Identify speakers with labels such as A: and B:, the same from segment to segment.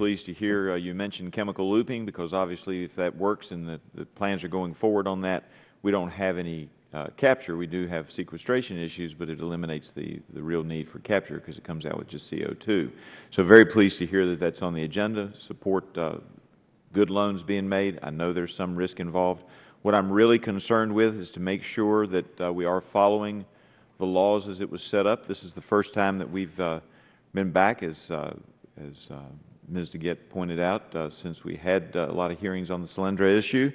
A: Pleased to hear you mentioned chemical looping, because obviously if that works and the plans are going forward on that, we don't have any capture. We do have sequestration issues, but it eliminates the real need for capture because it comes out with just CO2. So very pleased to hear that that's on the agenda. Support good loans being made. I know there's some risk involved. What I'm really concerned with is to make sure that we are following the laws as it was set up. This is the first time that we've been back, as Ms. DeGette pointed out, since we had a lot of hearings on the Solyndra issue.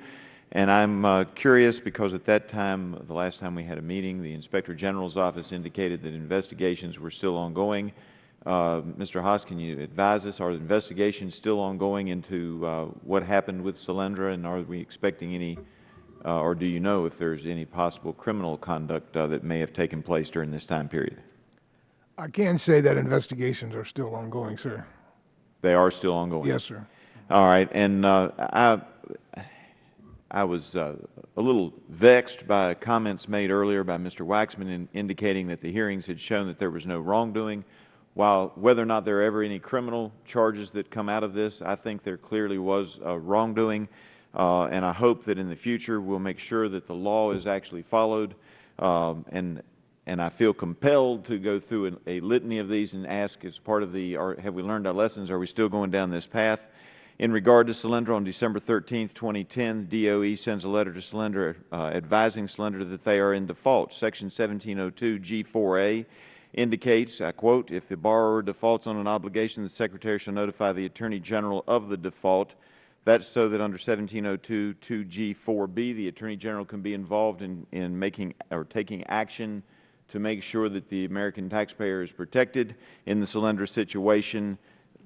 A: And I'm curious because at that time, the last time we had a meeting, the Inspector General's office indicated that investigations were still ongoing. Mr. Haas, can you advise us, are the investigations still ongoing into what happened with Solyndra, and are we expecting any, or do you know if there's any possible criminal conduct that may have taken place during this time period?
B: I can say that investigations are still ongoing, sir.
A: They are still ongoing?
B: Yes, sir.
A: All right. And I was a little vexed by comments made earlier by Mr. Waxman indicating that the hearings had shown that there was no wrongdoing. While whether or not there are ever any criminal charges that come out of this, I think there clearly was wrongdoing. And I hope that in the future we'll make sure that the law is actually followed. And I feel compelled to go through a litany of these and ask, as part of the, have we learned our lessons? Are we still going down this path? In regard to Solyndra, on December 13, 2010, DOE sends a letter to Solyndra advising Solyndra that they are in default. Section 1702 G4A indicates, I quote, if the borrower defaults on an obligation, the Secretary shall notify the Attorney General of the default. That's so that under 1702 2G4B, the Attorney General can be involved in making or taking action to make sure that the American taxpayer is protected. In the Solyndra situation,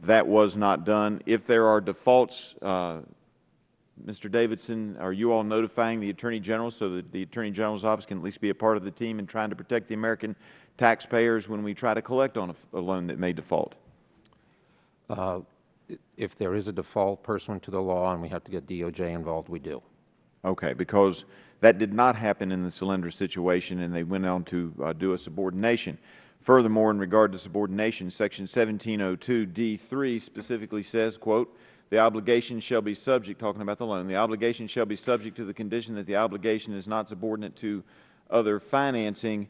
A: that was not done. If there are defaults, Mr. Davidson, are you all notifying the Attorney General so that the Attorney General's office can at least be a part of the team in trying to protect the American taxpayers when we try to collect on a loan that may default?
C: If there is a default pursuant to the law and we have to get DOJ involved, we do. Okay,
A: because that did not happen in the Solyndra situation, and they went on to do a subordination. Furthermore, in regard to subordination, Section 1702 D3 specifically says, quote, the obligation shall be subject, talking about the loan, the obligation shall be subject to the condition that the obligation is not subordinate to other financing.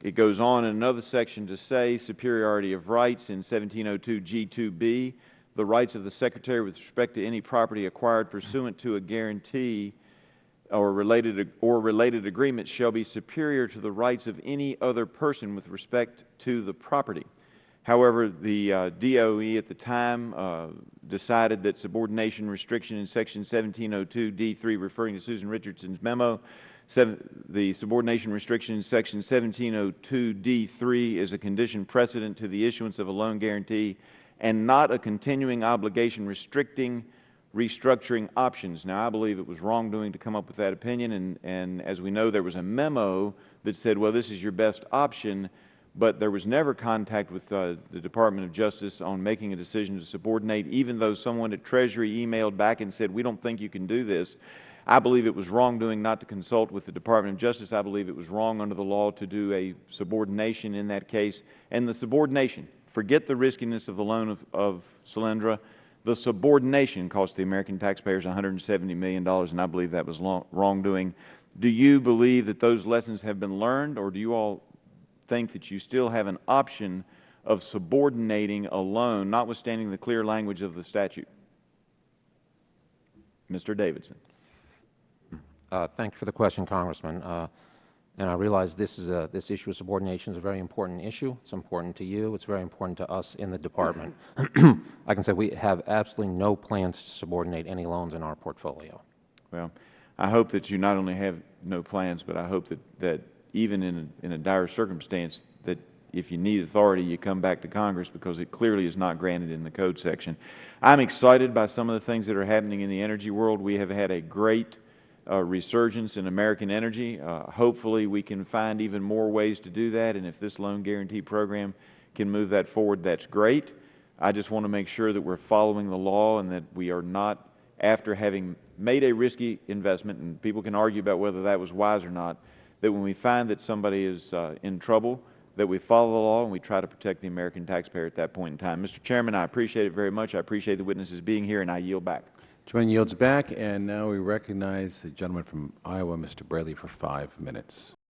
A: It goes on in another section to say superiority of rights in 1702 G2B, the rights of the Secretary with respect to any property acquired pursuant to a guarantee or related agreements shall be superior to the rights of any other person with respect to the property. However, the DOE at the time decided that subordination restriction in Section 1702 D3, referring to Susan Richardson's memo, the subordination restriction in Section 1702 D3 is a condition precedent to the issuance of a loan guarantee and not a continuing obligation restricting restructuring options. Now, I believe it was wrongdoing to come up with that opinion, and as we know, there was a memo that said, well, this is your best option, but there was never contact with the Department of Justice on making a decision to subordinate, even though someone at Treasury emailed back and said, we don't think you can do this. I believe it was wrongdoing not to consult with the Department of Justice. I believe it was wrong under the law to do a subordination in that case. And the subordination, forget the riskiness of the loan of Solyndra, the subordination cost the American taxpayers $170 million, and I believe that was wrongdoing. Do you believe that those lessons have been learned, or do you all think that you still have an option of subordinating a loan, notwithstanding the clear language of the statute? Mr. Davidson.
C: Thank you for the question, Congressman. And I realize this issue of subordination is a very important issue. It's important to you. It's very important to us in the Department. I can say we have absolutely no plans to subordinate any loans in our portfolio.
A: Well, I hope that you not only have no plans, but I hope that even in a dire circumstance, that if you need authority, you come back to Congress, because it clearly is not granted in the code section. I'm excited by some of the things that are happening in the energy world. We have had a great resurgence in American energy. Hopefully we can find even more ways to do that, and if this loan guarantee program can move that forward, that's great. I just want to make sure that we're following the law and that we are not, after having made a risky investment, and people can argue about whether that was wise or not, that when we find that somebody is in trouble, that we follow the law and we try to protect the American taxpayer at that point in time. Mr. Chairman, I appreciate it very much. I appreciate the witnesses being here, and I yield back.
D: The gentleman yields back, and now we recognize the gentleman from Iowa, Mr. Braley, for 5 minutes.